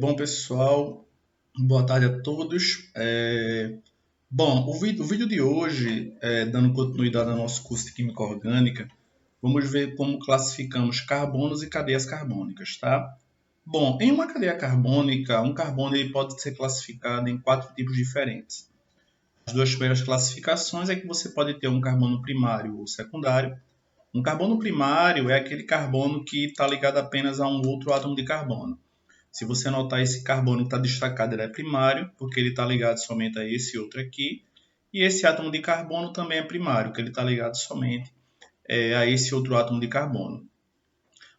Bom, pessoal, boa tarde a todos. Bom, o vídeo de hoje, dando continuidade ao nosso curso de Química Orgânica, vamos ver como classificamos carbonos e cadeias carbônicas, tá? Bom, em uma cadeia carbônica, um carbono ele pode ser classificado em 4 tipos diferentes. As duas primeiras classificações é que você pode ter um carbono primário ou secundário. Um carbono primário é aquele carbono que está ligado apenas a um outro átomo de carbono. Se você notar, esse carbono que está destacado ele é primário, porque ele está ligado somente a esse outro aqui. E esse átomo de carbono também é primário, porque ele está ligado somente a esse outro átomo de carbono.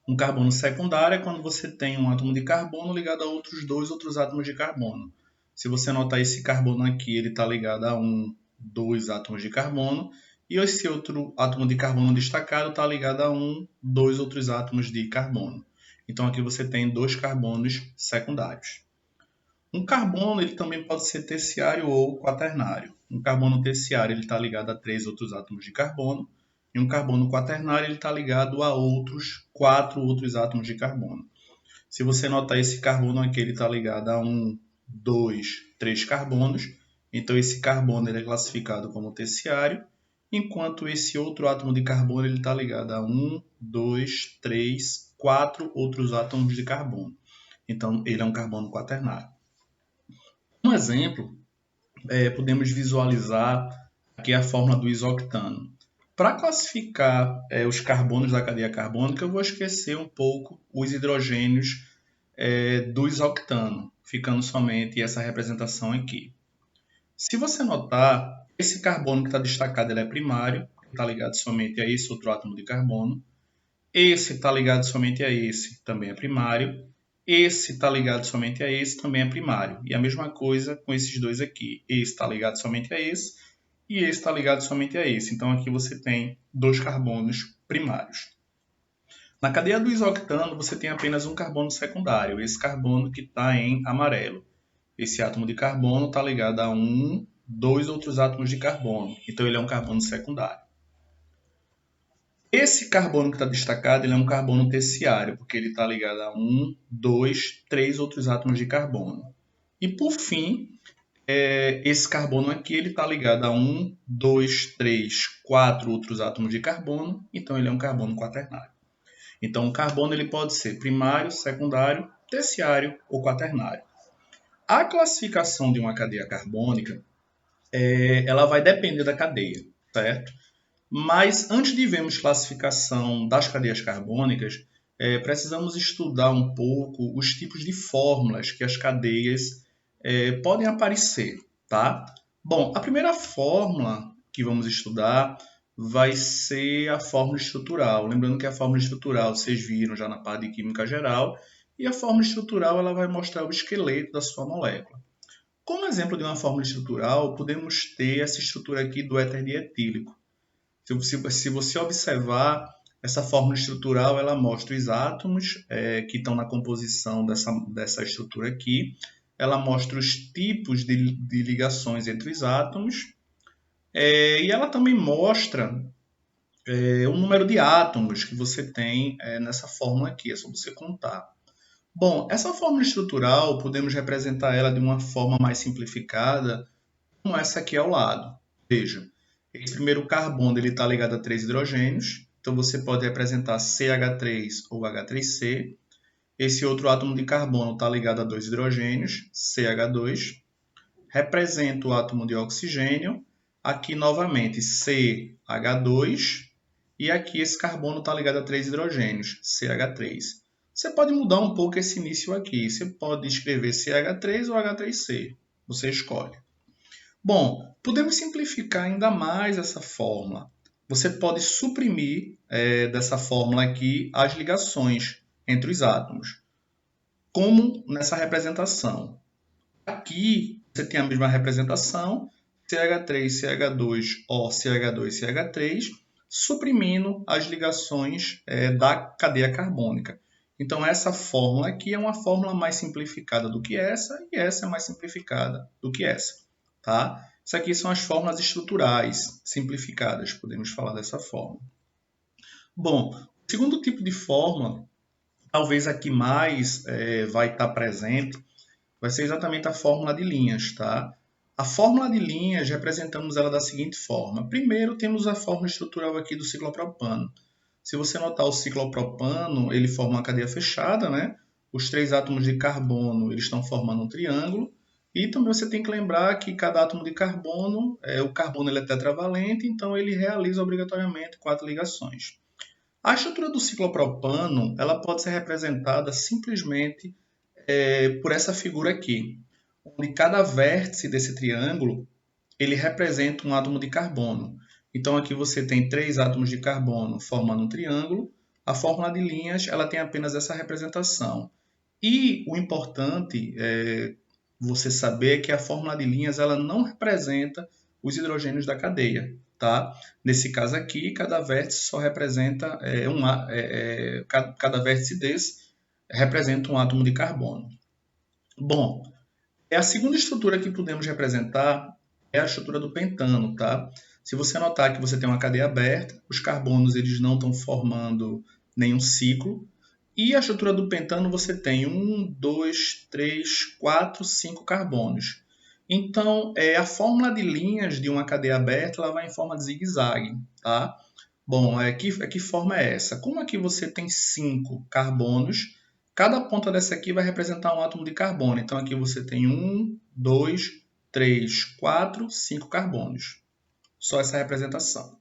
Um carbono secundário é quando você tem um átomo de carbono ligado a outros dois outros átomos de carbono. Se você notar, esse carbono aqui ele está ligado a dois átomos de carbono. E esse outro átomo de carbono destacado está ligado a dois outros átomos de carbono. Então aqui você tem dois carbonos secundários. Um carbono ele também pode ser terciário ou quaternário. Um carbono terciário ele está ligado a três outros átomos de carbono. E um carbono quaternário ele está ligado a quatro outros átomos de carbono. Se você notar, esse carbono aqui ele está ligado a dois, três carbonos. Então esse carbono ele é classificado como terciário, enquanto esse outro átomo de carbono ele está ligado a dois, três, quatro outros átomos de carbono. Então ele é um carbono quaternário. Um exemplo, podemos visualizar aqui a fórmula do isoctano. Para classificar os carbonos da cadeia carbônica, eu vou esquecer um pouco os hidrogênios do isoctano, ficando somente essa representação aqui. Se você notar, esse carbono que está destacado ele é primário, está ligado somente a esse outro átomo de carbono. Esse está ligado somente a esse, também é primário. Esse está ligado somente a esse, também é primário. E a mesma coisa com esses dois aqui. Esse está ligado somente a esse e esse está ligado somente a esse. Então aqui você tem dois carbonos primários. Na cadeia do isoctano, você tem apenas um carbono secundário, esse carbono que está em amarelo. Esse átomo de carbono está ligado a dois outros átomos de carbono. Então ele é um carbono secundário. Esse carbono que está destacado ele é um carbono terciário, porque ele está ligado a dois, três outros átomos de carbono. E por fim, esse carbono aqui ele está ligado a dois, três, quatro outros átomos de carbono, então ele é um carbono quaternário. Então o carbono ele pode ser primário, secundário, terciário ou quaternário. A classificação de uma cadeia carbônica ela vai depender da cadeia, certo? Mas antes de vermos classificação das cadeias carbônicas, precisamos estudar um pouco os tipos de fórmulas que as cadeias podem aparecer, tá? Bom, a primeira fórmula que vamos estudar vai ser a fórmula estrutural. Lembrando que a fórmula estrutural vocês viram já na parte de química geral, e a fórmula estrutural ela vai mostrar o esqueleto da sua molécula. Como exemplo de uma fórmula estrutural, podemos ter essa estrutura aqui do éter dietílico. Se você observar, essa fórmula estrutural ela mostra os átomos que estão na composição dessa estrutura aqui. Ela mostra os tipos de ligações entre os átomos. E ela também mostra o número de átomos que você tem nessa fórmula aqui. É só você contar. Bom, essa fórmula estrutural, podemos representar ela de uma forma mais simplificada, como essa aqui ao lado. Veja, esse primeiro carbono está ligado a três hidrogênios, então você pode representar CH3 ou H3C. Esse outro átomo de carbono está ligado a dois hidrogênios, CH2. Representa o átomo de oxigênio, aqui novamente CH2, e aqui esse carbono está ligado a três hidrogênios, CH3. Você pode mudar um pouco esse início aqui, você pode escrever CH3 ou H3C, você escolhe. Bom, podemos simplificar ainda mais essa fórmula. Você pode suprimir dessa fórmula aqui as ligações entre os átomos, como nessa representação. Aqui você tem a mesma representação, CH3, CH2, O, CH2, CH3, suprimindo as ligações da cadeia carbônica. Então, essa fórmula aqui é uma fórmula mais simplificada do que essa, e essa é mais simplificada do que essa. Tá? Isso aqui são as fórmulas estruturais simplificadas, podemos falar dessa forma. Bom, o segundo tipo de fórmula Talvez a que mais vai estar presente vai ser exatamente a fórmula de linhas, tá? A fórmula de linhas, representamos ela da seguinte forma. Primeiro, temos a fórmula estrutural aqui do ciclopropano. Se você notar o ciclopropano, ele forma uma cadeia fechada, né? Os 3 átomos de carbono eles estão formando um triângulo. E também você tem que lembrar que cada átomo de carbono, o carbono ele é tetravalente, então ele realiza obrigatoriamente 4 ligações. A estrutura do ciclopropano ela pode ser representada simplesmente por essa figura aqui, onde cada vértice desse triângulo ele representa um átomo de carbono. Então aqui você tem 3 átomos de carbono formando um triângulo. A fórmula de linhas ela tem apenas essa representação. E o importante é você saber que a fórmula de linhas ela não representa os hidrogênios da cadeia, tá? Nesse caso aqui, cada vértice só representa cada vértice desse representa um átomo de carbono. Bom, a segunda estrutura que podemos representar é a estrutura do pentano, tá? Se você notar que você tem uma cadeia aberta, os carbonos eles não estão formando nenhum ciclo, e a estrutura do pentano você tem 1, 2, 3, 4, 5 carbonos. Então, a fórmula de linhas de uma cadeia aberta ela vai em forma de zigue-zague, tá? Bom, que forma é essa? Como aqui você tem 5 carbonos, cada ponta dessa aqui vai representar um átomo de carbono. Então, aqui você tem 1, 2, 3, 4, 5 carbonos. Só essa representação.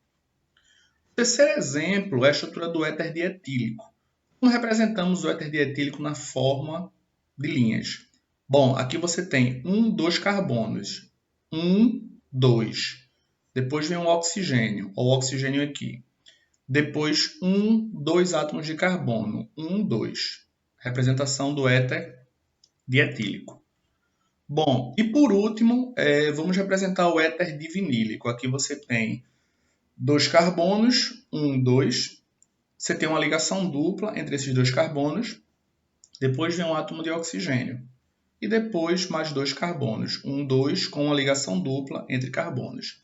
O terceiro exemplo é a estrutura do éter dietílico. Como representamos o éter dietílico na forma de linhas? Bom, aqui você tem 2 carbonos. 2. Depois vem o oxigênio, ou o oxigênio aqui. Depois, 2 átomos de carbono. 2. Representação do éter dietílico. Bom, e por último, vamos representar o éter divinílico. Aqui você tem 2 carbonos, 2. Você tem uma ligação dupla entre esses 2 carbonos. Depois vem um átomo de oxigênio. E depois mais 2 carbonos, 2 com uma ligação dupla entre carbonos.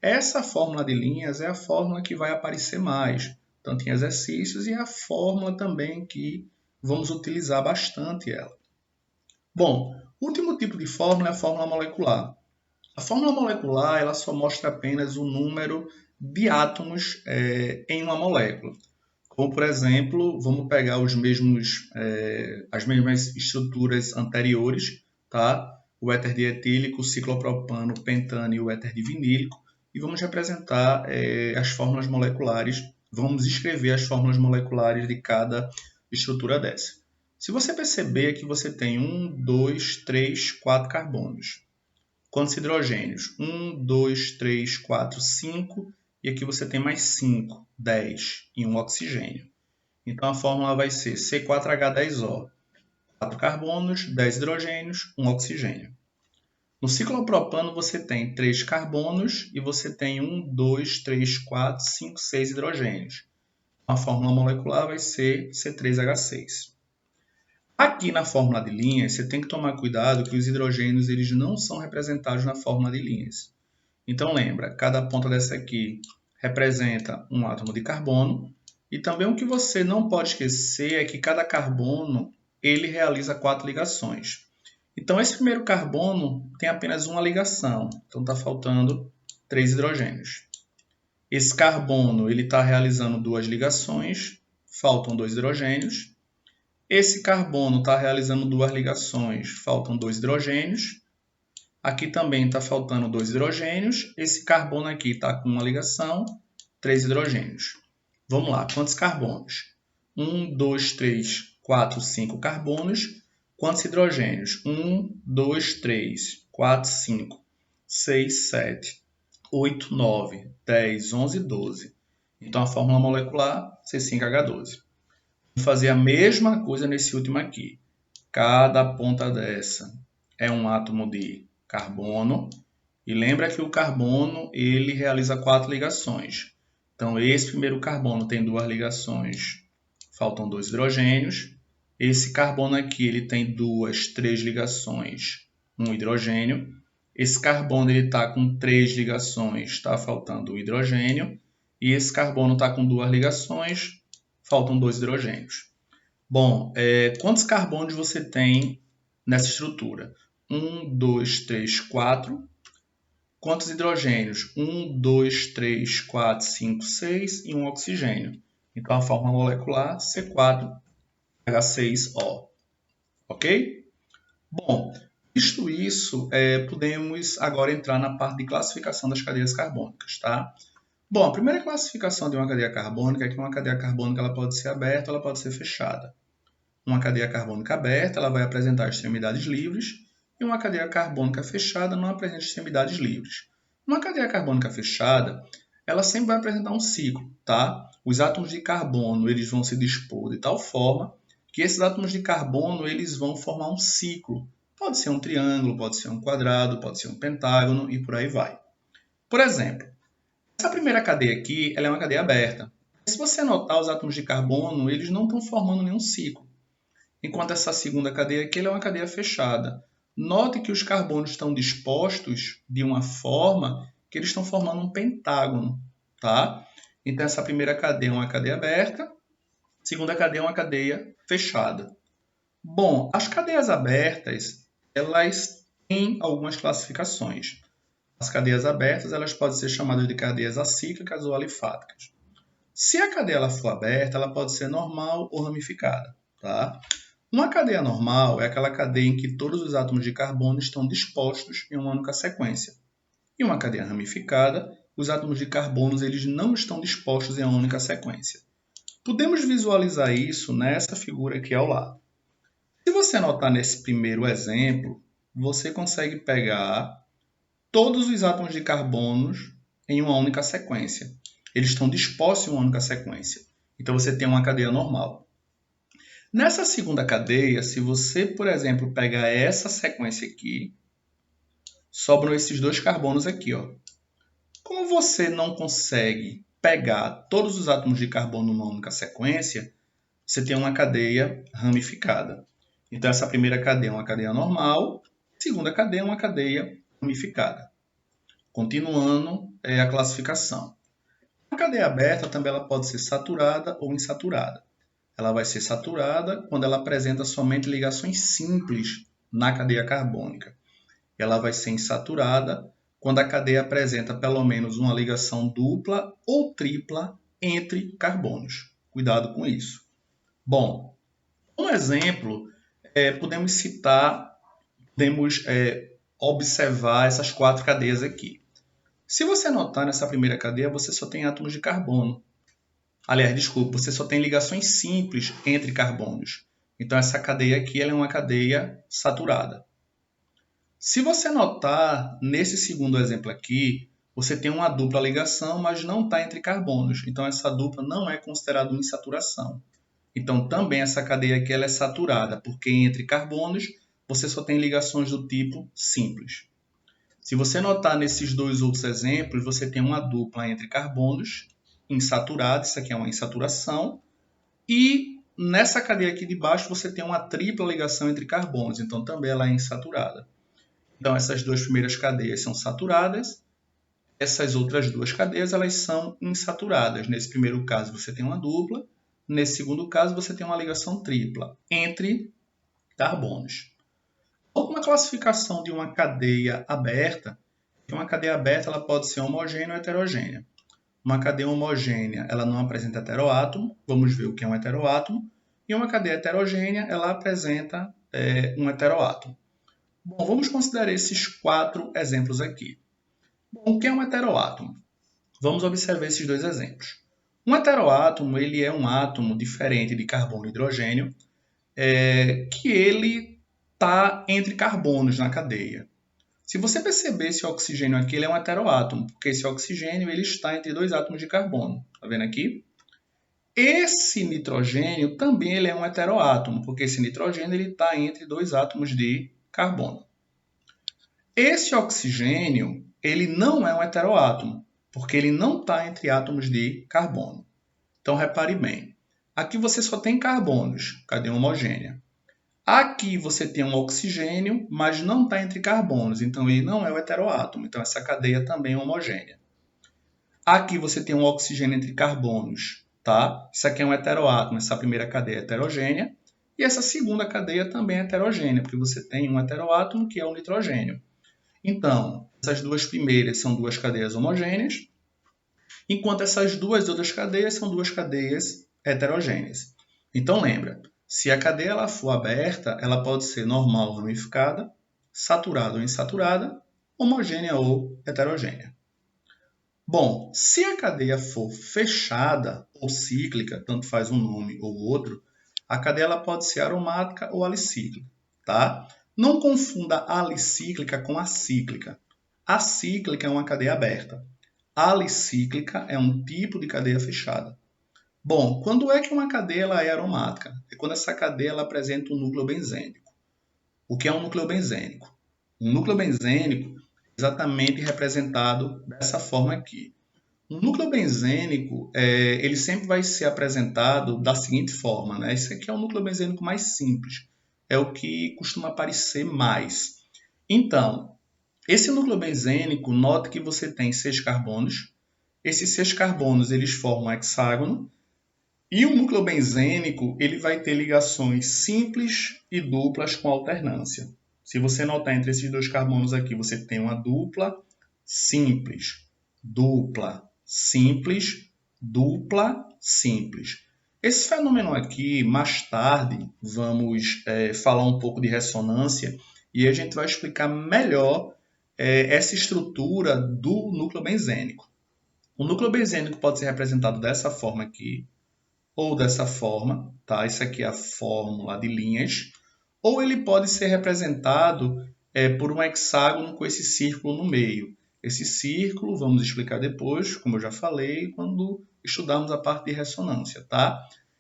Essa fórmula de linhas é a fórmula que vai aparecer mais, tanto em exercícios, e é a fórmula também que vamos utilizar bastante ela. Bom, o último tipo de fórmula é a fórmula molecular. A fórmula molecular ela só mostra apenas o número de átomos em uma molécula. Como, por exemplo, vamos pegar as mesmas estruturas anteriores, tá? O éter dietílico, o ciclopropano, o pentano e o éter divinílico, e vamos representar as fórmulas moleculares, vamos escrever as fórmulas moleculares de cada estrutura dessa. Se você perceber aqui você tem 2, 3, 4 carbonos. Quantos hidrogênios? 2, 3, 4, 5, e aqui você tem mais 5, 10, e um oxigênio. Então a fórmula vai ser C4H10O. 4 carbonos, 10 hidrogênios, 1 oxigênio. No ciclopropano você tem 3 carbonos e você tem 2, 3, 4, 5, 6 hidrogênios. A fórmula molecular vai ser C3H6. Aqui na fórmula de linhas, você tem que tomar cuidado que os hidrogênios eles não são representados na fórmula de linhas. Então lembra, cada ponta dessa aqui representa um átomo de carbono. E também o que você não pode esquecer é que cada carbono ele realiza 4 ligações. Então esse primeiro carbono tem apenas uma ligação, então está faltando 3 hidrogênios. Esse carbono ele está realizando 2 ligações, faltam 2 hidrogênios. Esse carbono está realizando 2 ligações, faltam 2 hidrogênios. Aqui também está faltando 2 hidrogênios. Esse carbono aqui está com uma ligação, 3 hidrogênios. Vamos lá, quantos carbonos? 2, 3, 4, 5 carbonos. Quantos hidrogênios? 2, 3, 4, 5, 6, 7, 8, 9, 10, 11, 12. Então a fórmula molecular C5H12. Vou fazer a mesma coisa nesse último aqui. Cada ponta dessa é um átomo de carbono. E lembra que o carbono ele realiza 4 ligações. Então, esse primeiro carbono tem 2 ligações, faltam 2 hidrogênios. Esse carbono aqui ele tem 2, 3 ligações, 1 hidrogênio. Esse carbono está com 3 ligações, está faltando 1 hidrogênio. E esse carbono está com 2 ligações, faltam 2 hidrogênios. Bom, quantos carbonos você tem nessa estrutura? 1, 2, 3, 4. Quantos hidrogênios? 1, 2, 3, 4, 5, 6 e um oxigênio. Então, a fórmula molecular C4H6O. Ok? Bom, visto isso, podemos agora entrar na parte de classificação das cadeias carbônicas, tá? Bom, a primeira classificação de uma cadeia carbônica é que uma cadeia carbônica ela pode ser aberta ou ela pode ser fechada. Uma cadeia carbônica aberta ela vai apresentar extremidades livres e uma cadeia carbônica fechada não apresenta extremidades livres. Uma cadeia carbônica fechada ela sempre vai apresentar um ciclo, tá? Os átomos de carbono eles vão se dispor de tal forma que esses átomos de carbono eles vão formar um ciclo. Pode ser um triângulo, pode ser um quadrado, pode ser um pentágono e por aí vai. Por exemplo, essa primeira cadeia aqui ela é uma cadeia aberta. Se você notar, os átomos de carbono eles não estão formando nenhum ciclo. Enquanto essa segunda cadeia aqui ela é uma cadeia fechada. Note que os carbonos estão dispostos de uma forma que eles estão formando um pentágono, tá? Então, essa primeira cadeia é uma cadeia aberta, a segunda cadeia é uma cadeia fechada. Bom, as cadeias abertas, elas têm algumas classificações. As cadeias abertas, elas podem ser chamadas de cadeias acíclicas ou alifáticas. Se a cadeia ela for aberta, ela pode ser normal ou ramificada, tá? Uma cadeia normal é aquela cadeia em que todos os átomos de carbono estão dispostos em uma única sequência. E uma cadeia ramificada, os átomos de carbono eles não estão dispostos em uma única sequência. Podemos visualizar isso nessa figura aqui ao lado. Se você notar nesse primeiro exemplo, você consegue pegar todos os átomos de carbono em uma única sequência. Eles estão dispostos em uma única sequência. Então você tem uma cadeia normal. Nessa segunda cadeia, se você, por exemplo, pegar essa sequência aqui, sobram esses dois carbonos aqui, ó. Como você não consegue pegar todos os átomos de carbono numa única sequência, você tem uma cadeia ramificada. Então, essa primeira cadeia é uma cadeia normal, a segunda cadeia é uma cadeia ramificada. Continuando a classificação. A cadeia aberta também ela pode ser saturada ou insaturada. Ela vai ser saturada quando ela apresenta somente ligações simples na cadeia carbônica. Ela vai ser insaturada quando a cadeia apresenta pelo menos uma ligação dupla ou tripla entre carbonos. Cuidado com isso. Bom, um exemplo, podemos observar essas quatro cadeias aqui. Se você notar nessa primeira cadeia, você só tem átomos de carbono. Aliás, desculpa, você só tem ligações simples entre carbonos. Então, essa cadeia aqui ela é uma cadeia saturada. Se você notar, nesse segundo exemplo aqui, você tem uma dupla ligação, mas não está entre carbonos. Então, essa dupla não é considerada uma insaturação. Então, também essa cadeia aqui ela é saturada, porque entre carbonos você só tem ligações do tipo simples. Se você notar nesses dois outros exemplos, você tem uma dupla entre carbonos, insaturada, isso aqui é uma insaturação, e nessa cadeia aqui de baixo você tem uma tripla ligação entre carbonos, então também ela é insaturada. Então essas duas primeiras cadeias são saturadas, essas outras duas cadeias elas são insaturadas. Nesse primeiro caso você tem uma dupla, nesse segundo caso você tem uma ligação tripla entre carbonos. Uma classificação de uma cadeia aberta, uma cadeia aberta ela pode ser homogênea ou heterogênea. Uma cadeia homogênea, ela não apresenta heteroátomo, vamos ver o que é um heteroátomo, e uma cadeia heterogênea, ela apresenta um heteroátomo. Bom, vamos considerar esses quatro exemplos aqui. Bom, o que é um heteroátomo? Vamos observar esses dois exemplos. Um heteroátomo, ele é um átomo diferente de carbono e hidrogênio, que ele está entre carbonos na cadeia. Se você perceber esse oxigênio aqui, ele é um heteroátomo, porque esse oxigênio ele está entre dois átomos de carbono. Está vendo aqui? Esse nitrogênio também ele é um heteroátomo, porque esse nitrogênio ele está entre dois átomos de carbono. Esse oxigênio ele não é um heteroátomo, porque ele não está entre átomos de carbono. Então, repare bem. Aqui você só tem carbonos, cadeia homogênea. Aqui você tem um oxigênio, mas não está entre carbonos, então ele não é o heteroátomo. Então essa cadeia também é homogênea. Aqui você tem um oxigênio entre carbonos, tá? Isso aqui é um heteroátomo, essa primeira cadeia é heterogênea. E essa segunda cadeia também é heterogênea, porque você tem um heteroátomo que é o nitrogênio. Então, essas duas primeiras são duas cadeias homogêneas, enquanto essas duas outras cadeias são duas cadeias heterogêneas. Então, lembra, se a cadeia ela for aberta, ela pode ser normal ramificada, saturada ou insaturada, homogênea ou heterogênea. Bom, se a cadeia for fechada ou cíclica, tanto faz um nome ou outro, a cadeia ela pode ser aromática ou alicíclica, tá? Não confunda alicíclica com acíclica. Acíclica é uma cadeia aberta. Alicíclica é um tipo de cadeia fechada. Bom, quando é que uma cadeia ela é aromática? É quando essa cadeia ela apresenta um núcleo benzênico. O que é um núcleo benzênico? Um núcleo benzênico é exatamente representado dessa forma aqui. Um núcleo benzênico, ele sempre vai ser apresentado da seguinte forma, né? Esse aqui é o núcleo benzênico mais simples, é o que costuma aparecer mais. Então, esse núcleo benzênico, note que você tem 6 carbonos. Esses 6 carbonos eles formam um hexágono. E o núcleo benzênico ele vai ter ligações simples e duplas com alternância. Se você notar entre esses dois carbonos aqui, você tem uma dupla simples, dupla simples, dupla simples. Esse fenômeno aqui, mais tarde, vamos falar um pouco de ressonância e a gente vai explicar melhor essa estrutura do núcleo benzênico. O núcleo benzênico pode ser representado dessa forma aqui, ou dessa forma, tá? Isso aqui é a fórmula de linhas. Ou ele pode ser representado por um hexágono com esse círculo no meio. Esse círculo, vamos explicar depois, como eu já falei, quando estudarmos a parte de ressonância, tá?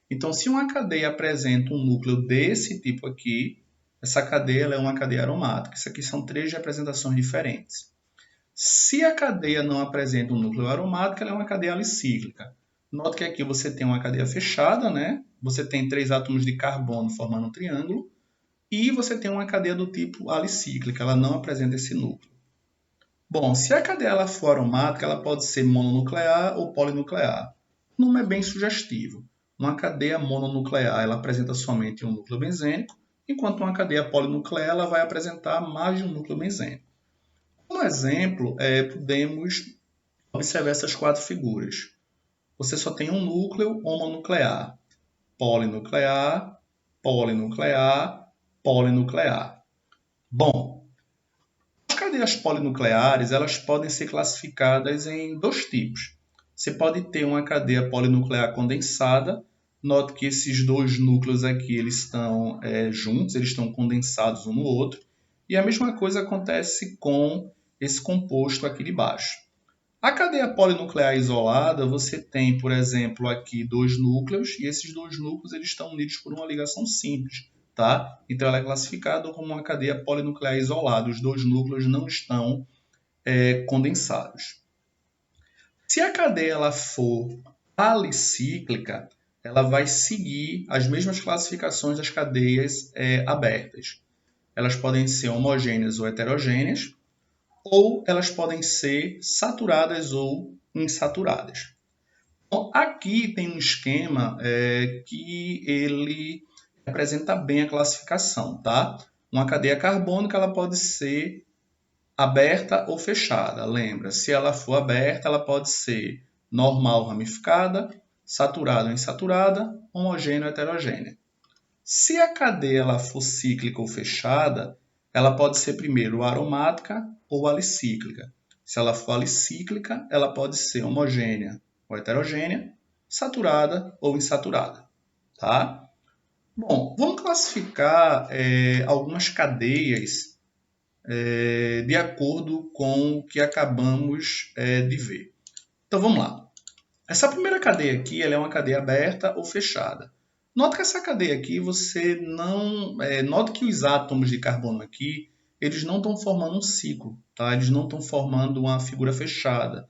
Então, se uma cadeia apresenta um núcleo desse tipo aqui, essa cadeia ela é uma cadeia aromática. Isso aqui são 3 representações diferentes. Se a cadeia não apresenta um núcleo aromático, ela é uma cadeia alicíclica. Note que aqui você tem uma cadeia fechada, né? Você tem 3 átomos de carbono formando um triângulo. E você tem uma cadeia do tipo alicíclica, ela não apresenta esse núcleo. Bom, se a cadeia ela for aromática, ela pode ser mononuclear ou polinuclear. O nome é bem sugestivo. Uma cadeia mononuclear ela apresenta somente um núcleo benzênico, enquanto uma cadeia polinuclear ela vai apresentar mais de um núcleo benzênico. Como exemplo, podemos observar essas 4 figuras. Você só tem um núcleo homonuclear, polinuclear, polinuclear, polinuclear. Bom, as cadeias polinucleares elas podem ser classificadas em 2 tipos. Você pode ter uma cadeia polinuclear condensada. Note que esses 2 núcleos aqui eles estão juntos, eles estão condensados um no outro. E a mesma coisa acontece com esse composto aqui de baixo. A cadeia polinuclear isolada, você tem, por exemplo, aqui 2 núcleos, e esses 2 núcleos eles estão unidos por uma ligação simples, tá? Então, ela é classificada como uma cadeia polinuclear isolada, os 2 núcleos não estão condensados. Se a cadeia ela for alicíclica, ela vai seguir as mesmas classificações das cadeias abertas. Elas podem ser homogêneas ou heterogêneas, ou elas podem ser saturadas ou insaturadas. Bom, aqui tem um esquema que ele representa bem a classificação, tá? Uma cadeia carbônica ela pode ser aberta ou fechada. Lembra, se ela for aberta, ela pode ser normal ramificada, saturada ou insaturada, homogênea ou heterogênea. Se a cadeia ela for cíclica ou fechada, ela pode ser primeiro aromática ou alicíclica. Se ela for alicíclica, ela pode ser homogênea ou heterogênea, saturada ou insaturada. Tá? Bom, vamos classificar algumas cadeias de acordo com o que acabamos de ver. Então vamos lá. Essa primeira cadeia aqui ela é uma cadeia aberta ou fechada. Note que essa cadeia aqui, você não... note que os átomos de carbono aqui, eles não estão formando um ciclo, tá? Eles não estão formando uma figura fechada,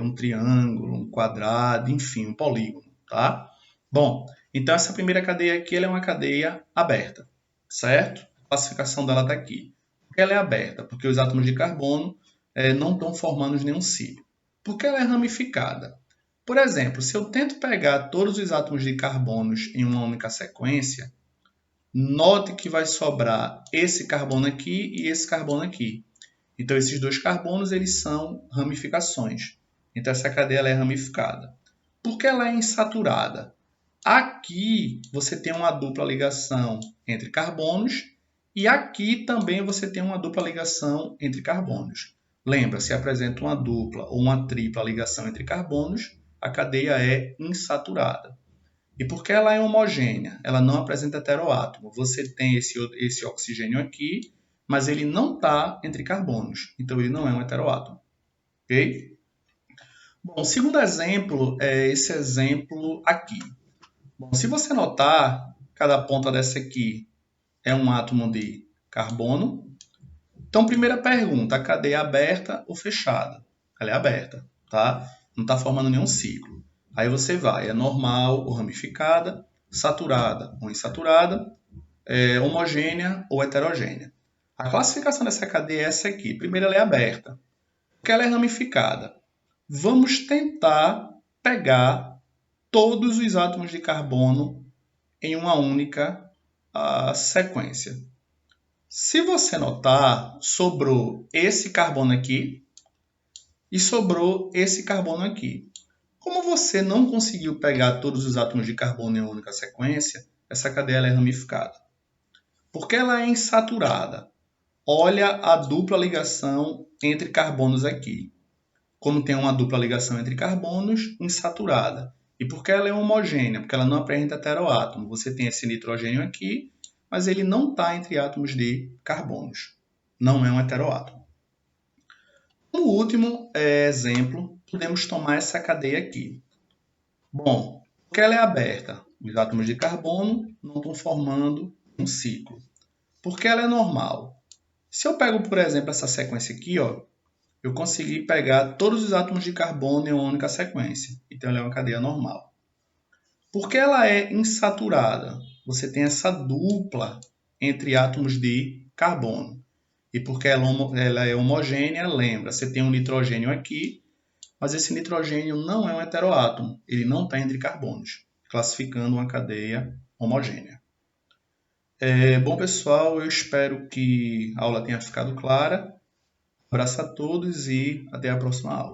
um triângulo, um quadrado, enfim, um polígono, tá? Bom, então essa primeira cadeia aqui ela é uma cadeia aberta, certo? A classificação dela está aqui. Por que ela é aberta? Porque os átomos de carbono não estão formando nenhum ciclo. Por que ela é ramificada? Por exemplo, se eu tento pegar todos os átomos de carbonos em uma única sequência, Note que vai sobrar esse carbono aqui e esse carbono aqui. Então, esses dois carbonos eles são ramificações. Então, essa cadeia ela é ramificada. Por que ela é insaturada? Aqui você tem uma dupla ligação entre carbonos e aqui também você tem uma dupla ligação entre carbonos. Lembra, se apresenta uma dupla ou uma tripla ligação entre carbonos, a cadeia é insaturada. E porque ela é homogênea, ela não apresenta heteroátomo. Você tem esse oxigênio aqui, mas ele não está entre carbonos, então ele não é um heteroátomo. Ok? Bom, o segundo exemplo é esse exemplo aqui. Bom, se você notar, cada ponta dessa aqui é um átomo de carbono. Então, primeira pergunta, a cadeia é aberta ou fechada? Ela é aberta, tá? Não está formando nenhum ciclo. Aí você vai, é normal ou ramificada, saturada ou insaturada, homogênea ou heterogênea. A classificação dessa cadeia é essa aqui. Primeiro, ela é aberta, porque ela é ramificada. Vamos tentar pegar todos os átomos de carbono em uma única sequência. Se você notar, sobrou esse carbono aqui e sobrou esse carbono aqui. Como você não conseguiu pegar todos os átomos de carbono em uma única sequência, essa cadeia é ramificada. Porque ela é insaturada. Olha a dupla ligação entre carbonos aqui. Como tem uma dupla ligação entre carbonos, insaturada. E porque ela é homogênea, porque ela não apresenta heteroátomo. Você tem esse nitrogênio aqui, mas ele não está entre átomos de carbonos. Não é um heteroátomo. Como último exemplo, podemos tomar essa cadeia aqui. Bom, porque ela é aberta, os átomos de carbono não estão formando um ciclo. Porque ela é normal. Se eu pego, por exemplo, essa sequência aqui, ó, eu consegui pegar todos os átomos de carbono em uma única sequência. Então, ela é uma cadeia normal. Porque ela é insaturada, você tem essa dupla entre átomos de carbono. E porque ela é homogênea, lembra, você tem um nitrogênio aqui, mas esse nitrogênio não é um heteroátomo, ele não está entre carbonos, classificando uma cadeia homogênea. Bom, pessoal, eu espero que a aula tenha ficado clara. Um abraço a todos e até a próxima aula.